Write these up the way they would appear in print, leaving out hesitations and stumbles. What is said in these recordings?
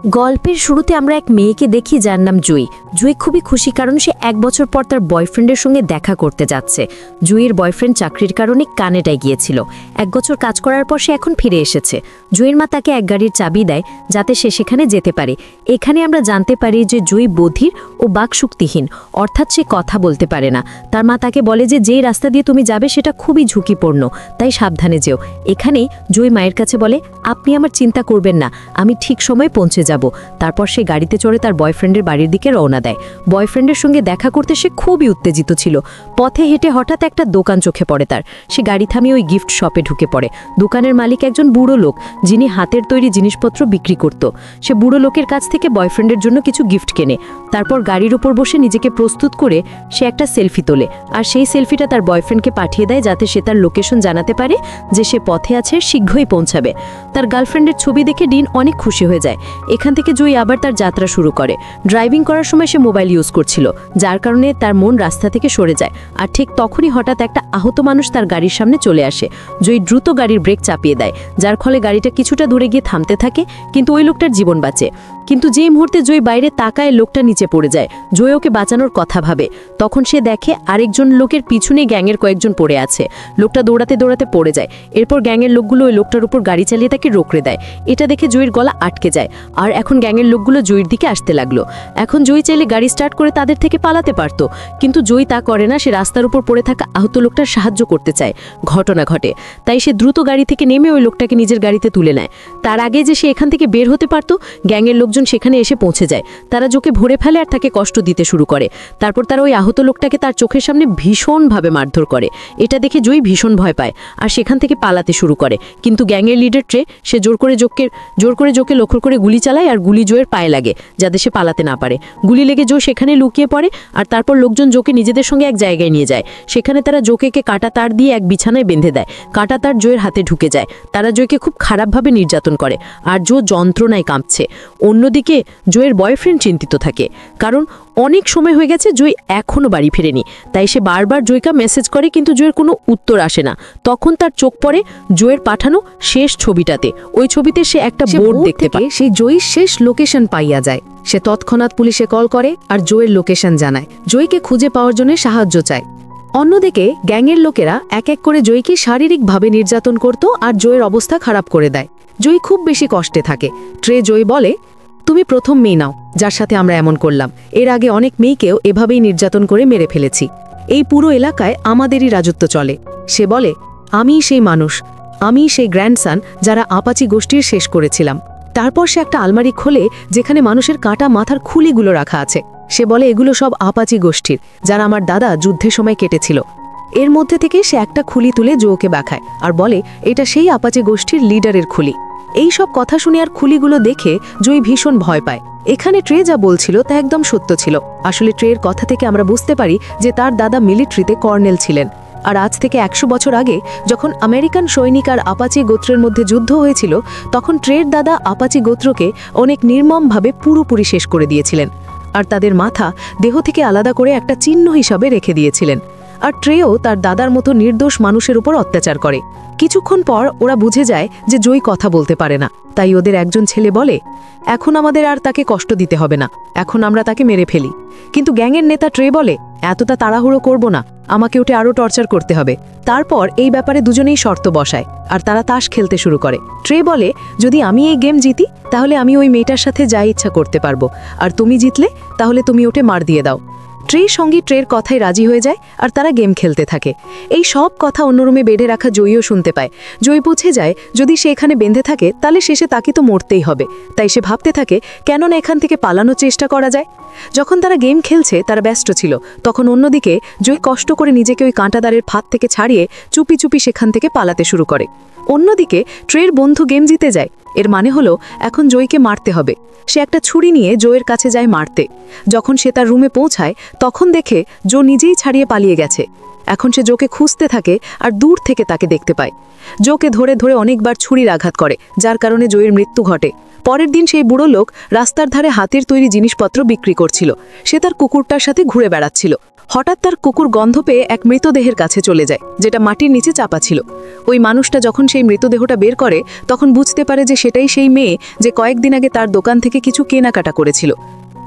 গল্পের শুরুতে আমরা এক মেয়েকে দেখি যার নাম জুই। জুই খুবই খুশি কারণ সে 1 বছর পর তার বয়ফ্রেন্ডের সঙ্গে দেখা করতে যাচ্ছে। জুইয়ের বয়ফ্রেন্ড চাকরির কারণে কানাডায় গিয়েছিল। 1 বছর কাজ করার পর সে এখন ফিরে এসেছে। জুইয়ের মা তাকে এক গাড়ির চাবি দেয় যাতে সে সেখানে যেতে পারে। এখানে আমরা জানতে পারি যে জুই বধির ও বাকশক্তিহীন, অর্থাৎ সে কথা বলতে পারে না। তার মা তাকে বলে যে যেই রাস্তা দিয়ে তুমি যাবে সেটা খুবই ঝুঁকিপূর্ণ, তাই সাবধানে যেও। এখানেই জুই মায়ের কাছে বলে, আপনি আমার চিন্তা করবেন না, আমি ঠিক সময়ে পৌঁছে যাব। তারপর সে গাড়িতে চড়ে তার বয়ফ্রেন্ডের বাড়ির দিকে রওনা দেয়। বয়ফ্রেন্ডের সঙ্গে দেখা করতে সে খুবই উত্তেজিত ছিল। পথে হেঁটে হঠাৎ একটা দোকান চোখে পড়ে তার। সে গাড়ি থামিয়ে ওই গিফট শপে ঢুকে পড়ে। দোকানের মালিক একজন বুড়ো লোক, যিনি হাতের তৈরি জিনিসপত্র বিক্রি করত। সে বুড়ো লোকের কাছ থেকে বয়ফ্রেন্ডের জন্য কিছু গিফট কেনে। তারপর গাড়ির ওপর বসে নিজেকে প্রস্তুত করে সে একটা সেলফি তোলে, আর সেই সেলফিটা তার বয়ফ্রেন্ডকে পাঠিয়ে দেয় যাতে সে তার লোকেশন জানাতে পারে যে সে পথে আছে, শীঘ্রই পৌঁছাবে। তার গার্লফ্রেন্ডের ছবি দেখে ডিন অনেক খুশি হয়ে যায়। এখান থেকে জুই আবার তার যাত্রা শুরু করে। ড্রাইভিং করার সময় সে মোবাইল ইউজ করছিল, যার কারণে তার মন রাস্তা থেকে সরে যায়। আর ঠিক তখনই হঠাৎ একটা আহত মানুষ তার গাড়ির সামনে চলে আসে। জুই দ্রুত গাড়ির ব্রেক চাপিয়ে দেয়, যার ফলে গাড়িটা কিছুটা দূরে গিয়ে থামতে থাকে, কিন্তু ওই লোকটার জীবন বাঁচে। কিন্তু যেই মুহূর্তে জুই বাইরে তাকায়, লোকটা নিচে পড়ে যায়। জুই ওকে বাঁচানোর কথা ভাবে। তখন সে দেখে আরেকজন লোকের পিছনে গ্যাংয়ের কয়েকজন পড়ে আছে। লোকটা দৌড়াতে দৌড়াতে পড়ে যায়। এরপর গ্যাংয়ের লোকগুলো ওই লোকটার উপর গাড়ি চালিয়ে তাকে রোকড়ে দেয়। এটা দেখে জুইয়ের গলা আটকে যায়। আর এখন গ্যাংয়ের লোকগুলো জুইয়ের দিকে আসতে লাগলো। এখন জুই চাইলে গাড়ি স্টার্ট করে তাদের থেকে পালাতে পারত, কিন্তু জুই তা করে না। সে রাস্তার উপর পড়ে থাকা আহত লোকটার সাহায্য করতে চায়। ঘটনা ঘটে, তাই সে দ্রুত গাড়ি থেকে নেমে ওই লোকটাকে নিজের গাড়িতে তুলে নেয়। তার আগে যে সে এখান থেকে বের হতে পারত, গ্যাংয়ের লোকজন সেখানে এসে পৌঁছে যায়। তারা জোকে ভরে ফেলে আর তাকে কষ্ট দিতে শুরু করে। তারপর তারা ওই আহত লোকটাকে তার চোখের সামনে ভীষণভাবে মারধর করে। এটা দেখে জুই ভীষণ ভয় পায় আর সেখান থেকে পালাতে শুরু করে। কিন্তু গ্যাংয়ের লিডার ট্রে সে জোর করে জোকে লক্ষ্য করে গুলি চালায়, আর গুলি জোয়ের পায়ে লাগে যাতে সে পালাতে না পারে। গুলি লেগে জো সেখানে লুকিয়ে পড়ে। আর তারপর লোকজন জোকে নিজেদের সঙ্গে এক জায়গায় নিয়ে যায়। সেখানে তারা জোকে কাঁটা তার দিয়ে এক বিছানায় বেঁধে দেয়। কাঁটা তার জোয়ের হাতে ঢুকে যায়। তারা জোকে খুব খারাপভাবে নির্যাতন করে, আর জো যন্ত্রণায় কাঁপছে। অন্যদিকে জোয়ের বয়ফ্রেন্ড চিন্তিত থাকে, কারণ অনেক সময় হয়ে গেছে জুই এখনো বাড়ি ফেরেনি। তাই সে বারবার জুইকে মেসেজ করে, কিন্তু জুয়ের কোনো উত্তর আসে না। তখন তার চোখ পড়ে জুয়ের পাঠানো শেষ ছবিটাতে। ওই ছবিতে সে একটা বোর্ড দেখতে পায়। সেই জয়ীর শেষ লোকেশন পাইয়া যায়। সে তৎক্ষণাৎ পুলিশে কল করে আর জয়ের লোকেশন জানায়। জয়ীকে খুঁজে পাওয়ার জন্য সাহায্য চায়। অন্যদিকে গ্যাংয়ের লোকেরা এক এক করে জয়ীকে শারীরিকভাবে নির্যাতন করত আর জয়ের অবস্থা খারাপ করে দেয়। জয়ী খুব বেশি কষ্টে থাকে। ট্রে জয়ী বলে, তুমি প্রথম মেয়ে নাও যার সাথে আমরা এমন করলাম। এর আগে অনেক মেয়েকেও এভাবেই নির্যাতন করে মেরে ফেলেছি। এই পুরো এলাকায় আমাদেরই রাজত্ব চলে। সে বলে, আমি সেই মানুষ, আমি সেই গ্র্যান্ডসান যারা আপাচি গোষ্ঠীর শেষ করেছিলাম। তারপর সে একটা আলমারি খোলে যেখানে মানুষের কাটা মাথার খুলিগুলো রাখা আছে। সে বলে, এগুলো সব আপাচি গোষ্ঠীর, যারা আমার দাদা যুদ্ধের সময় কেটেছিল। এর মধ্যে থেকে সে একটা খুলি তুলে জোকে দেখায় আর বলে, এটা সেই আপাচি গোষ্ঠীর লিডারের খুলি। এই সব কথা শুনে আর খুলিগুলো দেখে জয়ী ভীষণ ভয় পায়। এখানে ট্রে যা বলছিল তা একদম সত্য ছিল। আসলে ট্রের কথা থেকে আমরা বুঝতে পারি যে তার দাদা মিলিটারিতে কর্নেল ছিলেন। আর আজ থেকে 100 বছর আগে যখন আমেরিকান সৈনিক আর আপাচি গোত্রের মধ্যে যুদ্ধ হয়েছিল, তখন ট্রের দাদা আপাচি গোত্রকে অনেক নির্মমভাবে পুরোপুরি শেষ করে দিয়েছিলেন। আর তাদের মাথা দেহ থেকে আলাদা করে একটা চিহ্ন হিসাবে রেখে দিয়েছিলেন। আর ট্রেও তার দাদার মতো নির্দোষ মানুষের উপর অত্যাচার করে। কিছুক্ষণ পর ওরা বুঝে যায় যে জয়ী কথা বলতে পারে না। তাই ওদের একজন ছেলে বলে, এখন আমাদের আর তাকে কষ্ট দিতে হবে না, এখন আমরা তাকে মেরে ফেলি। কিন্তু গ্যাংয়ের নেতা ট্রে বলে, এতটা তাড়াহুড়ো করব না, আমাকে ওটা আরও টর্চার করতে হবে। তারপর এই ব্যাপারে দুজনেই শর্ত বসায় আর তারা তাস খেলতে শুরু করে। ট্রে বলে, যদি আমি এই গেম জিতি তাহলে আমি ওই মেয়েটার সাথে যা ইচ্ছা করতে পারবো, আর তুমি জিতলে তাহলে তুমি ওকে মার দিয়ে দাও। ট্রের সঙ্গে ট্রের কথায় রাজি হয়ে যায় আর তারা গেম খেলতে থাকে। এই সব কথা অন্য রুমে বেঁধে রাখা জয়ীও শুনতে পায়। জয়ী বুঝে যায় যদি সে এখানে বেঁধে থাকে তাহলে শেষে তাকে তো মরতেই হবে। তাই সে ভাবতে থাকে কেন না এখান থেকে পালানোর চেষ্টা করা যায়। যখন তারা গেম খেলছে তারা ব্যস্ত ছিল, তখন অন্যদিকে জয়ী কষ্ট করে নিজেকে ওই কাঁটাদারের ফাঁদ থেকে ছাড়িয়ে চুপি চুপি সেখান থেকে পালাতে শুরু করে। অন্যদিকে ট্রের বন্ধু গেম জিতে যায়। এর মানে হলো এখন জয়ীকে মারতে হবে। সে একটা ছুরি নিয়ে জোয়ের কাছে যায় মারতে। যখন সে তার রুমে পৌঁছায় তখন দেখে জো নিজেই ছাড়িয়ে পালিয়ে গেছে। এখন সে জোকে খুঁজতে থাকে আর দূর থেকে তাকে দেখতে পায়। জোকে ধরে ধরে অনেকবার ছুরির আঘাত করে, যার কারণে জয়ের মৃত্যু ঘটে। পরের দিন সেই বুড়ো লোক রাস্তার ধারে হাতের তৈরি জিনিসপত্র বিক্রি করছিল। সে তার কুকুরটার সাথে ঘুরে বেড়াচ্ছিল। হঠাৎ তার কুকুর গন্ধ পেয়ে এক মৃতদেহের কাছে চলে যায়, যেটা মাটির নিচে চাপা ছিল। ওই মানুষটা যখন সেই মৃতদেহটা বের করে তখন বুঝতে পারে যে সেটাই সেই মেয়ে যে কয়েকদিন আগে তার দোকান থেকে কিছু কেনাকাটা করেছিল।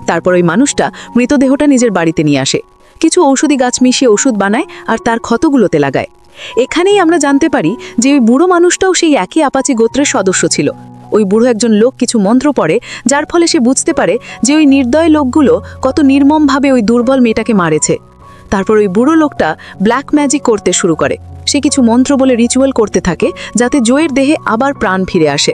তারপর ওই মানুষটা মৃতদেহটা নিজের বাড়িতে নিয়ে আসে, কিছু ঔষধি গাছ মিশিয়ে ওষুধ বানায় আর তার ক্ষতগুলোতে লাগায়। এখানেই আমরা জানতে পারি যে ওই বুড়ো মানুষটাও সেই একই আপাচি গোত্রের সদস্য ছিল। ওই বুড়ো একজন লোক কিছু মন্ত্র পড়ে, যার ফলে সে বুঝতে পারে যে ওই নির্দয় লোকগুলো কত নির্মমভাবে ওই দুর্বল মেয়েটাকে মারেছে। তারপর ওই বুড়ো লোকটা ব্ল্যাক ম্যাজিক করতে শুরু করে। সে কিছু মন্ত্র বলে রিচুয়াল করতে থাকে যাতে জোয়ের দেহে আবার প্রাণ ফিরে আসে।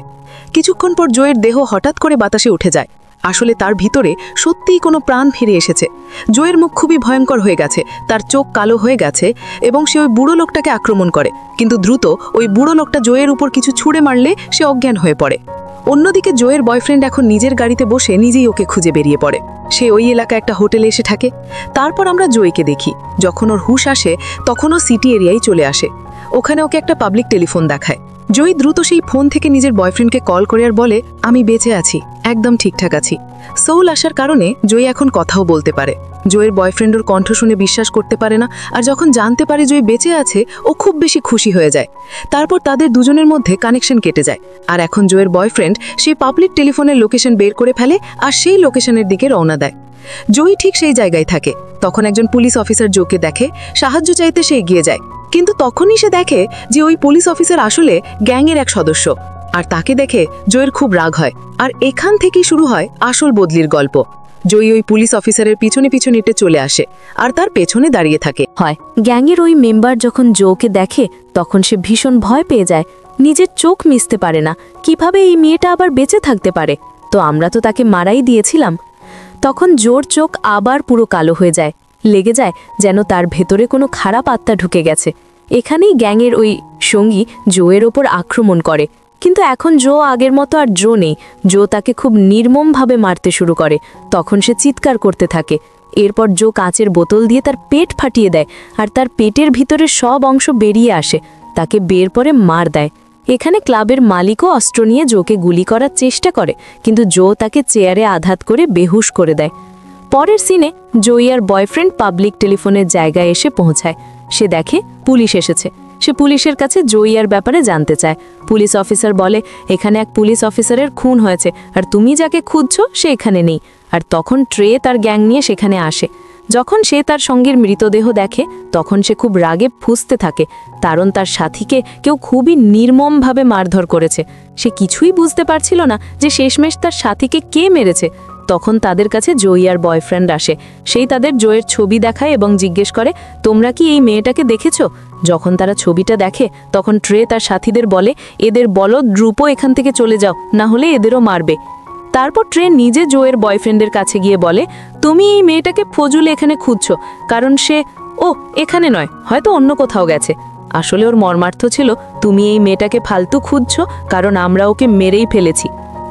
কিছুক্ষণ পর জোয়ের দেহ হঠাৎ করে বাতাসে উঠে যায়। আসলে তার ভিতরে সত্যিই কোনো প্রাণ ফিরে এসেছে। জোয়ের মুখ খুবই ভয়ঙ্কর হয়ে গেছে, তার চোখ কালো হয়ে গেছে এবং সে ওই বুড়ো লোকটাকে আক্রমণ করে, কিন্তু দ্রুত ওই বুড়ো লোকটা জোয়ের উপর কিছু ছুঁড়ে মারলে সে অজ্ঞান হয়ে পড়ে। অন্যদিকে জোয়ের বয়ফ্রেন্ড এখন নিজের গাড়িতে বসে নিজেই ওকে খুঁজে বেরিয়ে পড়ে। সে ওই এলাকায় একটা হোটেলে এসে থাকে। তারপর আমরা জয়কে দেখি, যখন ওর হুঁশ আসে তখন ও সিটি এরিয়ায় চলে আসে। ওখানে ওকে একটা পাবলিক টেলিফোন দেখায়। জয়ী দ্রুত সেই ফোন থেকে নিজের বয়ফ্রেন্ডকে কল করে আর বলে, আমি বেঁচে আছি, একদম ঠিকঠাক আছি। সোল আসার কারণে জয়ী এখন কথাও বলতে পারে। জয়ের বয়ফ্রেন্ড ওর কণ্ঠ শুনে বিশ্বাস করতে পারে না, আর যখন জানতে পারে জয় বেঁচে আছে ও খুব বেশি খুশি হয়ে যায়। তারপর তাদের দুজনের মধ্যে কানেকশন কেটে যায়, আর এখন জয়ের বয়ফ্রেন্ড সেই পাবলিক টেলিফোনের লোকেশন বের করে ফেলে আর সেই লোকেশনের দিকে রওনা দেয়। জয়ী ঠিক সেই জায়গায় থাকে। তখন একজন পুলিশ অফিসার জোকে দেখে, সাহায্য চাইতে সে এগিয়ে যায়, কিন্তু তখনই সে দেখে যে ওই পুলিশ অফিসার আসলে গ্যাংয়ের এক সদস্য। আর তাকে দেখে জয়ের খুব রাগ হয়, আর এখান থেকেই শুরু হয় আসল বদলির গল্প। জয়ী ওই পুলিশ অফিসারের পিছনে পিছনে হেঁটে চলে আসে আর তার পেছনে দাঁড়িয়ে থাকে। হয় গ্যাংয়ের ওই মেম্বার যখন জোকে দেখে তখন সে ভীষণ ভয় পেয়ে যায়, নিজের চোখ মিশতে পারে না, কিভাবে এই মেয়েটা আবার বেঁচে থাকতে পারে, তো আমরা তো তাকে মারাই দিয়েছিলাম। তখন জোর চোখ আবার পুরো কালো হয়ে যায়, লেগে যায় যেন তার ভেতরে কোনো খারাপ আত্মা ঢুকে গেছে। এখানেই গ্যাংয়ের ওই সঙ্গী জোয়ের ওপর আক্রমণ করে, কিন্তু এখন জো আগের মতো আর জো নেই। জো তাকে খুব নির্মমভাবে মারতে শুরু করে। তখন সে চিৎকার করতে থাকে। এরপর জো কাঁচের বোতল দিয়ে তার পেট ফাটিয়ে দেয়, আর তার পেটের ভিতরে সব অংশ বেরিয়ে আসে, তাকে বের করে মার দেয়। এখানে ক্লাবের মালিকও অস্ত্র নিয়ে জোকে গুলি করার চেষ্টা করে, কিন্তু জো তাকে চেয়ারে আঘাত করে বেহুশ করে দেয়। পরের সিনে জয়ী আর বয়ফ্রেন্ড পাবলিক টেলিফোনের জায়গায় এসে পৌঁছায়। সে দেখে পুলিশ এসেছে। সে পুলিশের কাছে জয়ী আর ব্যাপারে জানতে চায়। পুলিশ অফিসার বলে, এখানে এক পুলিশ অফিসারের খুন হয়েছে, আর তুমি যাকে খুঁজছো সে এখানে নেই। আর তখন ট্রে তার গ্যাং নিয়ে সেখানে আসে। যখন সে তার সঙ্গীর মৃতদেহ দেখে তখন সে খুব রাগে ফুঁসতে থাকে, কারণ তার সাথীকে কেউ খুবই নির্মমভাবে মারধর করেছে। সে কিছুই বুঝতে পারছিল না যে শেষমেশ তার সাথীকে কে মেরেছে। তখন তাদের কাছে জয়ী আর বয়ফ্রেন্ড আসে। সেই তাদের জয়ের ছবি দেখায় এবং জিজ্ঞেস করে, তোমরা কি এই মেয়েটাকে দেখেছো? যখন তারা ছবিটা দেখে তখন ট্রে তার সাথীদের বলে, এদের বলো দ্রুত এখান থেকে চলে যাও, না হলে এদেরও মারবে। তারপর ট্রে নিজে জয়ের বয়ফ্রেন্ডের কাছে গিয়ে বলে, তুমি এই মেয়েটাকে ফজুলে এখানে খুঁজছো, কারণ সে এখানে নয়, হয়তো অন্য কোথাও গেছে। আসলে ওর মর্মার্থ ছিল, তুমি এই মেয়েটাকে ফালতু খুঁজছো, কারণ আমরা ওকে মেরেই ফেলেছি।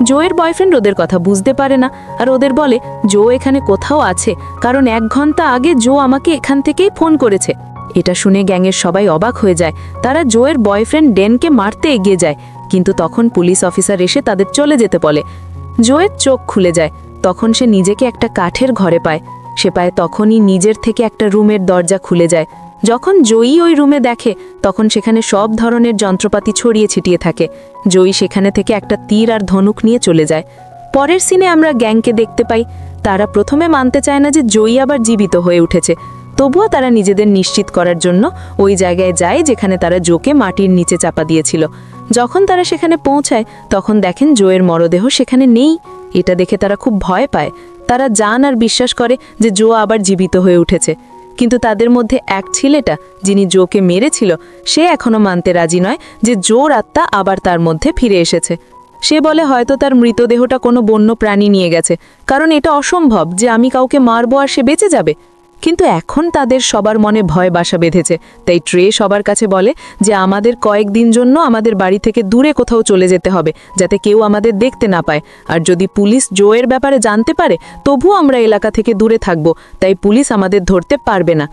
জোয়ের বয়ফ্রেন্ড ওদের কথা বুঝতে পারে না, আর ওদের বলে জো এখানে কোথাও আছে, কারণ 1 ঘন্টা আগে জো আমাকে এখান থেকেই ফোন করেছে। এটা শুনে গ্যাংয়ের সবাই অবাক হয়ে যায়। তারা জোয়ের বয়ফ্রেন্ড ডেনকে মারতে এগিয়ে যায়, কিন্তু তখন পুলিশ অফিসার এসে তাদের চলে যেতে বলে। জোয়ের চোখ খুলে যায়। তখন সে নিজেকে একটা কাঠের ঘরে পায়। সে পায় তখনই নিজের থেকে একটা রুমের দরজা খুলে যায়। যখন জয়ী ওই রুমে দেখে তখন সেখানে সব ধরনের যন্ত্রপাতি ছড়িয়ে ছিটিয়ে থাকে। জয়ী সেখানে থেকে একটা তীর আর ধনুক নিয়ে চলে যায়। পরের সিনে আমরা গ্যাংকে দেখতে পাই। তারা প্রথমে মানতে চায় না যে জয়ী আবার জীবিত হয়ে উঠেছে, তবুও তারা নিজেদের নিশ্চিত করার জন্য ওই জায়গায় যায় যেখানে তারা জোকে মাটির নিচে চাপা দিয়েছিল। যখন তারা সেখানে পৌঁছায় তখন দেখেন জোয়ের মরদেহ সেখানে নেই। এটা দেখে তারা খুব ভয় পায়। তারা জান আর বিশ্বাস করে যে জো আবার জীবিত হয়ে উঠেছে, কিন্তু তাদের মধ্যে এক ছেলেটা যিনি জোকে মেরেছিল সে এখনো মানতে রাজি নয় যে জোর আত্মা আবার তার মধ্যে ফিরে এসেছে। সে বলে হয়তো তার মৃতদেহটা কোনো বন্য প্রাণী নিয়ে গেছে, কারণ এটা অসম্ভব যে আমি কাউকে মারবো আর সে বেঁচে যাবে। কিন্তু এখন তাদের সবার মনে ভয় বাসা বেঁধেছে, তাই ট্রে সবার কাছে বলে যে আমাদের কয়েকদিন জন্য আমাদের বাড়ি থেকে দূরে কোথাও চলে যেতে হবে, যাতে কেউ আমাদের দেখতে না পায়। আর যদি পুলিশ জোয়ের ব্যাপারে জানতে পারে তবুও আমরা এলাকা থেকে দূরে থাকব, তাই পুলিশ আমাদের ধরতে পারবে না।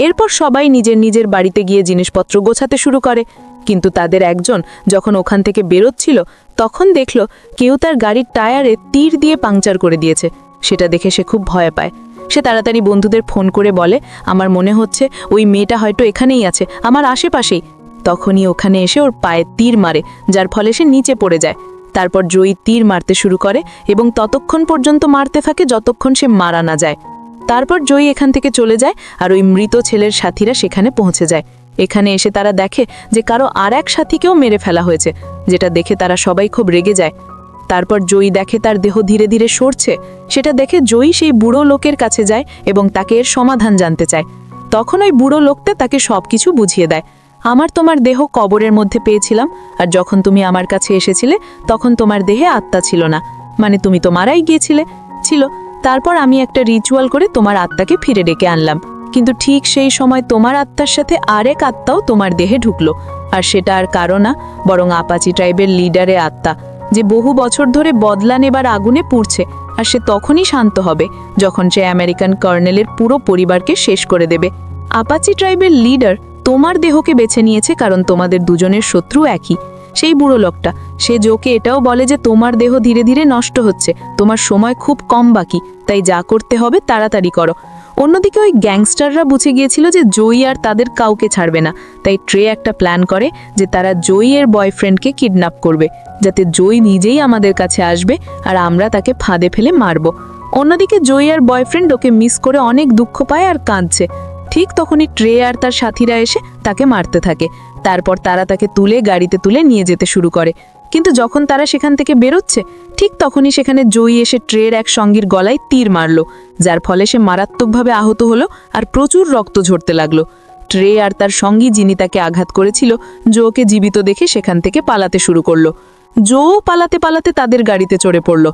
এরপর সবাই নিজের নিজের বাড়িতে গিয়ে জিনিসপত্র গোছাতে শুরু করে, কিন্তু তাদের একজন যখন ওখান থেকে বেরোচ্ছিল তখন দেখল কেউ তার গাড়ির টায়ারে তীর দিয়ে পাংচার করে দিয়েছে। সেটা দেখে সে খুব ভয় পায়। সে তাড়াতাড়ি বন্ধুদের ফোন করে বলে, আমার মনে হচ্ছে ওই মেয়েটা হয়তো এখানেই আছে, আমার আশেপাশেই। তখনই ওখানে এসে ওর পায়ে তীর মারে, যার ফলে সে নিচে পড়ে যায়। তারপর জয়ী তীর মারতে শুরু করে এবং ততক্ষণ পর্যন্ত মারতে থাকে যতক্ষণ সে মারা না যায়। তারপর জয়ী এখান থেকে চলে যায় আর ওই মৃত ছেলের সাথীরা সেখানে পৌঁছে যায়। এখানে এসে তারা দেখে যে কারো আর এক সাথীকেও মেরে ফেলা হয়েছে, যেটা দেখে তারা সবাই খুব রেগে যায়। তারপর জয়ী দেখে তার দেহ ধীরে ধীরে সরছে। সেটা দেখে জয়ী সেই বুড়ো লোকের কাছে যায় এবং তাকে এর সমাধান জানতে চায়। তখন ওই বুড়ো লোকটা তাকে সবকিছু বুঝিয়ে দেয়। আমার তোমার দেহ কবরের মধ্যে পেয়েছিলাম, আর যখন তুমি আমার কাছে এসেছিলে তখন তোমার দেহে আত্মা ছিল না, মানে তুমি তো মারাই গিয়েছিলে ছিল। তারপর আমি একটা রিচুয়াল করে তোমার আত্মাকে ফিরে ডেকে আনলাম, কিন্তু ঠিক সেই সময় তোমার আত্মার সাথে আরেক আত্মাও তোমার দেহে ঢুকলো। আর সেটা আর কারো না, বরং আপাচি ট্রাইবের লিডারের আত্মা, যে বহু বছর ধরে বদলা নেবার আগুনে পুড়ছে। আর সে তখনই শান্ত হবে যখন সে আমেরিকান কর্নেলের পুরো পরিবারকে শেষ করে দেবে। আপাচি ট্রাইবের লিডার তোমার দেহকে বেছে নিয়েছে কারণ তোমাদের দুজনের শত্রু একই। সেই বুড়ো লোকটা সে জোকে এটাও বলে যে তোমার দেহ ধীরে ধীরে নষ্ট হচ্ছে, তোমার সময় খুব কম বাকি, তাই যা করতে হবে তাড়াতাড়ি করো। অন্যদিকে ওই গ্যাংস্টাররা বুঝে গিয়েছিল যে জয়ী আর তাদের কাউকে ছাড়বে না, তাই ট্রে একটা প্ল্যান করে যে তারা জয়ী এর বয়ফ্রেন্ডকে কিডন্যাপ করবে, যাতে জয়ী নিজেই আমাদের কাছে আসবে আর আমরা তাকে ফাঁদে ফেলে মারব। অন্যদিকে জয়ী আর বয়ফ্রেন্ড ওকে মিস করে অনেক দুঃখ পায় আর কাঁদছে। ঠিক তখনই ট্রে আর তার সাথীরা এসে তাকে মারতে থাকে। তারপর তারা তাকে তুলে গাড়িতে তুলে নিয়ে যেতে শুরু করে। কিন্তু যখন তারা সেখান থেকে বেরোচ্ছে, ঠিক তখনই সেখানে জয়ী এসে ট্রের এক সঙ্গীর গলায় তীর মারল, যার ফলে সে মারাত্মকভাবে আহত হলো আর প্রচুর রক্ত ঝরতে লাগলো। ট্রে আর তার সঙ্গী, যিনি তাকে আঘাত করেছিল, জোকে জীবিত দেখে সেখান থেকে পালাতে শুরু করলো। জো পালাতে পালাতে তাদের গাড়িতে চড়ে পড়ল।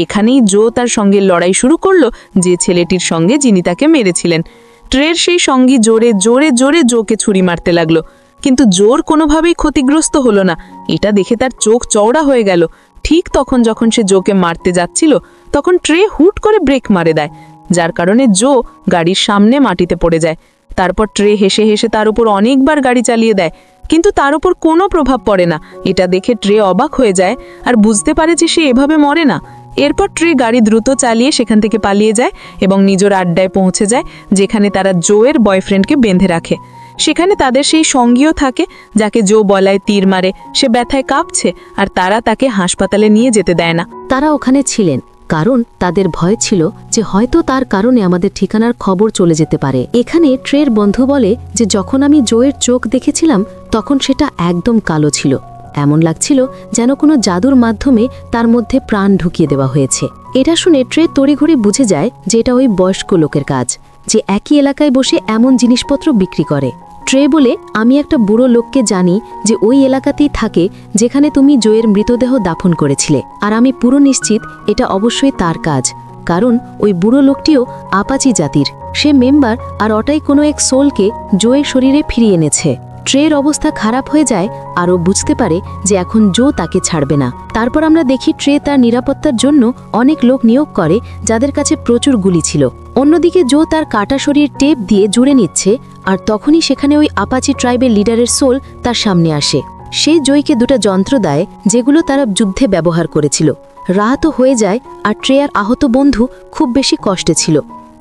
এখানেই জো তার সঙ্গে লড়াই শুরু করলো যে ছেলেটির সঙ্গে, যিনি তাকে মেরেছিলেন। ট্রের সেই সঙ্গী জোরে জোরে জোরে জোকে ছুরি মারতে লাগলো, কিন্তু জোর কোনোভাবেই ক্ষতিগ্রস্ত হলো না। এটা দেখে তার চোখ চওড়া হয়ে গেল। ঠিক তখন যখন সে জোকে মারতে যাচ্ছিল, তখন ট্রে হুট করে ব্রেক মারে দেয়, যার কারণে জো গাড়ির সামনে মাটিতে পড়ে যায়। তারপর ট্রে হেসে হেসে তার উপর অনেকবার গাড়ি চালিয়ে দেয়, কিন্তু তার উপর কোনো প্রভাব পড়ে না। এটা দেখে ট্রে অবাক হয়ে যায় আর বুঝতে পারে যে সে এভাবে মরে না। এরপর ট্রে গাড়ি দ্রুত চালিয়ে সেখান থেকে পালিয়ে যায় এবং নিজের আড্ডায় পৌঁছে যায়, যেখানে তারা জোয়ের বয়ফ্রেন্ডকে বেঁধে রাখে। সেখানে তাদের সেই সঙ্গীও থাকে, যাকে জো বলায় তীর মারে। সে ব্যথায় কাঁপছে আর তারা তাকে হাসপাতালে নিয়ে যেতে দেয় না। তারা ওখানে ছিলেন কারণ তাদের ভয় ছিল যে হয়তো তার কারণে আমাদের ঠিকানার খবর চলে যেতে পারে। এখানে ট্রের বন্ধু বলে যে যখন আমি জোয়ের চোখ দেখেছিলাম তখন সেটা একদম কালো ছিল, এমন লাগছিল যেন কোনো জাদুর মাধ্যমে তার মধ্যে প্রাণ ঢুকিয়ে দেওয়া হয়েছে। এটা শুনে ট্রে তড়িঘড়ি বুঝে যায় যে এটা ওই বয়স্ক লোকের কাজ, যে একই এলাকায় বসে এমন জিনিসপত্র বিক্রি করে। ট্রে বলে, আমি একটা বুড়ো লোককে জানি যে ওই এলাকাতেই থাকে যেখানে তুমি জয়ের মৃতদেহ দাফন করেছিলে, আর আমি পুরো নিশ্চিত এটা অবশ্যই তার কাজ, কারণ ওই বুড়ো লোকটিও আপাচি জাতির। সে মেম্বার, আর ওটাই কোনো এক সোলকে জোয়ের শরীরে ফিরিয়ে এনেছে। ট্রের অবস্থা খারাপ হয়ে যায় আর ও বুঝতে পারে যে এখন জো তাকে ছাড়বে না। তারপর আমরা দেখি ট্রে তার নিরাপত্তার জন্য অনেক লোক নিয়োগ করে যাদের কাছে প্রচুর গুলি ছিল। অন্যদিকে জো তার কাটা শরীর টেপ দিয়ে জুড়ে নিচ্ছে, আর তখনই সেখানে ওই আপাচি ট্রাইবের লিডারের সোল তার সামনে আসে। সে জয়কে দুটো যন্ত্র দেয় যেগুলো তারা যুদ্ধে ব্যবহার করেছিল। রাত হয়ে যায় আর ট্রে আর আহত বন্ধু খুব বেশি কষ্টে ছিল,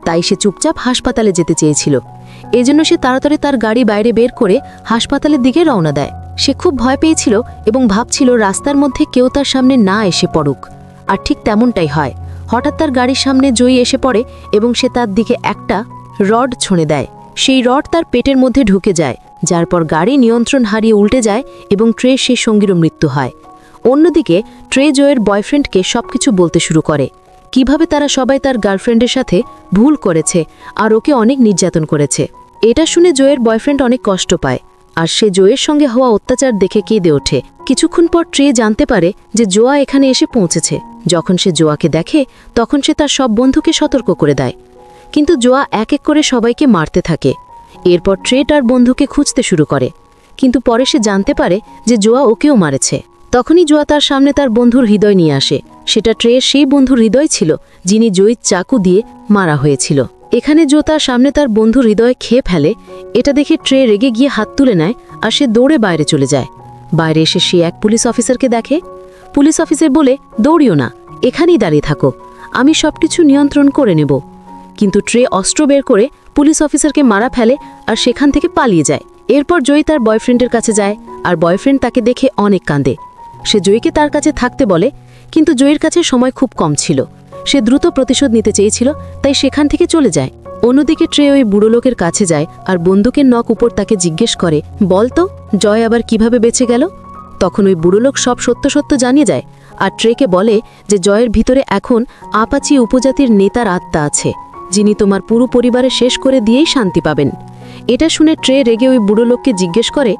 তাই সে চুপচাপ হাসপাতালে যেতে চেয়েছিল। এজন্য সে তাড়াতাড়ি তার গাড়ি বাইরে বের করে হাসপাতালের দিকে রওনা দেয়। সে খুব ভয় পেয়েছিল এবং ভাবছিল রাস্তার মধ্যে কেউ তার সামনে না এসে পড়ুক, আর ঠিক তেমনটাই হয়। হঠাৎ তার গাড়ির সামনে জয়ী এসে পড়ে এবং সে তার দিকে একটা রড ছুঁড়ে দেয়। সেই রড তার পেটের মধ্যে ঢুকে যায়, যার পর গাড়ি নিয়ন্ত্রণ হারিয়ে উল্টে যায় এবং ট্রে সেই সঙ্গীরও মৃত্যু হয়। অন্যদিকে ট্রে জয়ের বয়ফ্রেন্ডকে সবকিছু বলতে শুরু করে, কিভাবে তারা সবাই তার গার্লফ্রেন্ডের সাথে ভুল করেছে আর ওকে অনেক নির্যাতন করেছে। এটা শুনে জয়ের বয়ফ্রেন্ড অনেক কষ্ট পায়, আর সে জয়ের সঙ্গে হওয়া অত্যাচার দেখে কেঁদে ওঠে। কিছুক্ষণ পর ট্রে জানতে পারে যে জোয়া এখানে এসে পৌঁছেছে। যখন সে জোয়াকে দেখে তখন সে তার সব বন্ধুকে সতর্ক করে দেয়, কিন্তু জোয়া এক এক করে সবাইকে মারতে থাকে। এরপর ট্রে তার বন্ধুকে খুঁজতে শুরু করে, কিন্তু পরে সে জানতে পারে যে জোয়া ওকেও মারেছে। তখনই জোয়া তার সামনে তার বন্ধুর হৃদয় নিয়ে আসে। সেটা ট্রের সেই বন্ধুর হৃদয় ছিল যিনি জয়ীর চাকু দিয়ে মারা হয়েছিল। এখানে জো তার সামনে তার বন্ধুর হৃদয় খেয়ে ফেলে। এটা দেখে ট্রে রেগে গিয়ে হাত তুলে নেয় আর সে দৌড়ে বাইরে চলে যায়। বাইরে এসে সে এক পুলিশ অফিসারকে দেখে। পুলিশ অফিসার বলে, দৌড়িও না, এখানেই দাঁড়িয়ে থাকো, আমি সবকিছু নিয়ন্ত্রণ করে নেব। কিন্তু ট্রে অস্ত্র বের করে পুলিশ অফিসারকে মারা ফেলে আর সেখান থেকে পালিয়ে যায়। এরপর জয়ী তার বয়ফ্রেন্ডের কাছে যায় আর বয়ফ্রেন্ড তাকে দেখে অনেক কাঁদে। সে জয়ীকে তার কাছে থাকতে বলে, কিন্তু জয়ীর কাছে সময় খুব কম ছিল। সে দ্রুত প্রতিশোধ নিতে চেয়েছিল, তাই সেখান থেকে চলে যায়। অন্যদিকে ট্রে ওই বুড়ো লোকের কাছে যায় আর বন্দুকের নখ উপর তাকে জিজ্ঞেস করে, বলতো জয় আবার কিভাবে বেঁচে গেল? তখন ওই বুড়ো লোক সব সত্য সত্য জানিয়ে যায় আর ট্রেকে বলে যে জয়ের ভিতরে এখন আপাচি উপজাতির নেতার আত্মা আছে, যিনি তোমার পুরো পরিবারে শেষ করে দিয়েই শান্তি পাবেন। এটা শুনে ট্রে রেগে ওই বুড়ো লোককে জিজ্ঞেস করে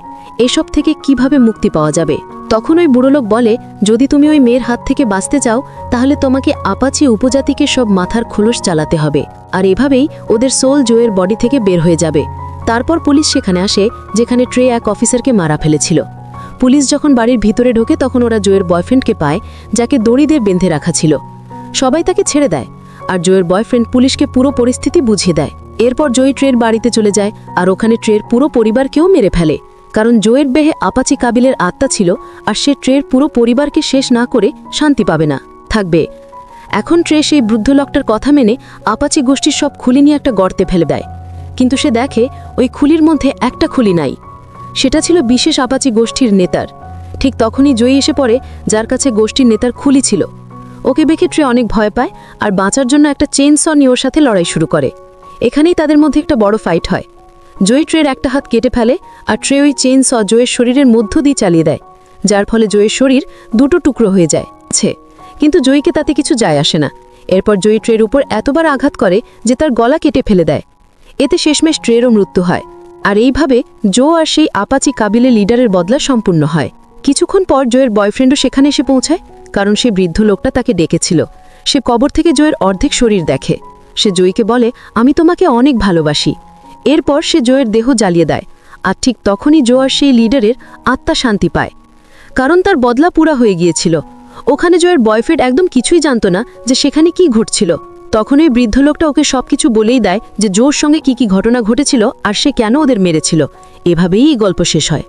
এসব থেকে কিভাবে মুক্তি পাওয়া যাবে। তখন ওই বুড়ো লোক বলে, যদি তুমি ওই মেয়ের হাত থেকে বাঁচতে চাও তাহলে তোমাকে আপাচি উপজাতিকে সব মাথার খোলস চালাতে হবে, আর এভাবেই ওদের সোল জয়ের বডি থেকে বের হয়ে যাবে। তারপর পুলিশ সেখানে আসে যেখানে ট্রে এক অফিসারকে মারা ফেলেছিল। পুলিশ যখন বাড়ির ভিতরে ঢোকে তখন ওরা জয়ের বয়ফ্রেন্ডকে পায়, যাকে দড়ি দিয়ে বেঁধে রাখা ছিল। সবাই তাকে ছেড়ে দেয় আর জয়ের বয়ফ্রেন্ড পুলিশকে পুরো পরিস্থিতি বুঝিয়ে দেয়। এরপর জয়ী ট্রের বাড়িতে চলে যায় আর ওখানে ট্রের পুরো পরিবারকেও মেরে ফেলে, কারণ জয়ের বেহে আপাচি কাবিলের আত্মা ছিল আর সে ট্রের পুরো পরিবারকে শেষ না করে শান্তি পাবে না থাকবে। এখন ট্রে সেই বৃদ্ধ লোকটার কথা মেনে আপাচি গোষ্ঠীর সব খুলি নিয়ে একটা গর্তে ফেলে দেয়, কিন্তু সে দেখে ওই খুলির মধ্যে একটা খুলি নাই। সেটা ছিল বিশেষ আপাচি গোষ্ঠীর নেতার। ঠিক তখনই জয়ী এসে পড়ে, যার কাছে গোষ্ঠীর নেতার খুলি ছিল। ওকে দেখে ট্রে অনেক ভয় পায় আর বাঁচার জন্য একটা চেইনস নিয়ে ওর সাথে লড়াই শুরু করে। এখানেই তাদের মধ্যে একটা বড় ফাইট হয়। জয়ী ট্রের একটা হাত কেটে ফেলে আর ট্রে ওই চেইনস জয়ের শরীরের মধ্য দিয়ে চালিয়ে দেয়, যার ফলে জয়ের শরীর দুটো টুকরো হয়ে যায়। কিন্তু জয়ীকে তাতে কিছু যায় আসে না। এরপর জয়ী ট্রের উপর এতবার আঘাত করে যে তার গলা কেটে ফেলে দেয়। এতে শেষমেশ ট্রেরও মৃত্যু হয়। আর এইভাবে জো আর সেই আপাচি কাবিলের লিডারের বদলা সম্পূর্ণ হয়। কিছুক্ষণ পর জয়ের বয়ফ্রেন্ডও সেখানে এসে পৌঁছায়, কারণ সে বৃদ্ধ লোকটা তাকে ডেকেছিল। সে কবর থেকে জয়ের অর্ধেক শরীর দেখে। সে জয়ীকে বলে, আমি তোমাকে অনেক ভালোবাসি। এরপর সে জয়ের দেহ জ্বালিয়ে দেয়। আর ঠিক তখনই জো আর সেই লিডারের আত্মা শান্তি পায়, কারণ তার বদলা পুরা হয়ে গিয়েছিল। ওখানে জয়ের বয়ফ্রেন্ড একদম কিছুই জানত না যে সেখানে কি ঘটছিল। তখন ওই বৃদ্ধ লোকটা ওকে সবকিছু বলেই দেয় যে জোর সঙ্গে কি কি ঘটনা ঘটেছিল আর সে কেন ওদের মেরেছিল। এভাবেই এই গল্প শেষ হয়।